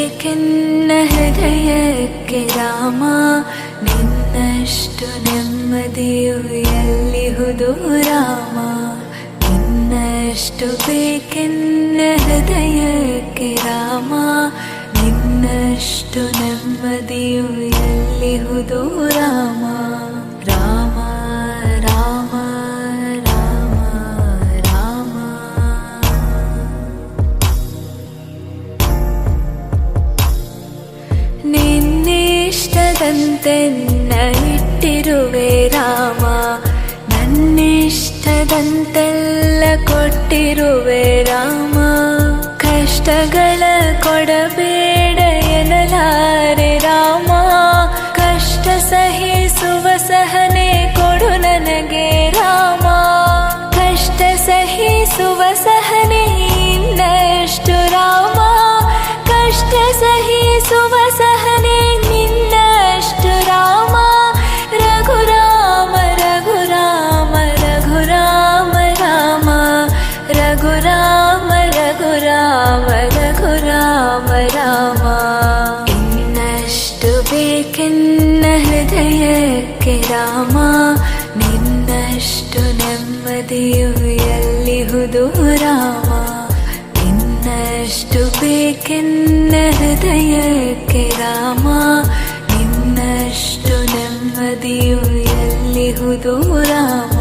ಬೇಕೆನ್ನ ಹೃದಯಕ್ಕೆ ರಾಮ, ನಿನ್ನಷ್ಟು ನೆಮ್ಮದಿಯು ಎಲ್ಲಿಹುದು ರಾಮ. ನಿನ್ನಷ್ಟು ಬೇಕೆನ್ನ ಹೃದಯಕ್ಕೆ ರಾಮ, ನಿನ್ನಷ್ಟು ನೆಮ್ಮದಿಯು ಎಲ್ಲಿಹುದು ರಾಮ. ರಾಮ ರಾಮ ರಾಮ ರಾಮ. ನಿನ್ನಿಷ್ಟದಂತೆನ್ನ ಇಟ್ಟಿರುವೆ ರಾಮ, ನನ್ನಿಷ್ಟದಂತೆಲ್ಲ ಕೊಟ್ಟಿರುವೆ ರಾಮ. ಕಷ್ಟಗಳ ಕೊಡಬೇಡ ಎನ್ನಲಾರೆ ರಾಮ, ಕಷ್ಟ ಸಹಿಸುವ ಸಹನೆ ಕೊಡು ನನಗೆ ರಾಮ. ಕಷ್ಟ ಸಹಿಸುವ ಸಹನೆ ಇನ್ನಷ್ಟು ರಾಮ, ಕಷ್ಟ ಸಹಿಸುವ ಸಹನೆ ನಿನ್ನಷ್ಟು ರಾಮ. ರಘುರಾಮ ರಘುರಾಮ ರಘುರಾಮ ರಾಮ, ರಘುರಾಮ ರಘುರಾಮ ರಘುರಾಮ ರಾಮ. ಇನ್ನಷ್ಟು ಬೇಕೆನ್ನ ಹೃದಯಕ್ಕೆ ರಾಮ, ನಿನ್ನಷ್ಟು ನೆಮ್ಮದಿಯು ಎಲ್ಲಿಹುದು ರಾಮ. ನಿನ್ನಷ್ಟು ಬೇಕೆನ್ನ ಹೃದಯಕ್ಕೆ ರಾಮ, ನಿನ್ನಷ್ಟು ನೆಮ್ಮದಿಯು ಎಲ್ಲಿಹುದು ರಾಮ.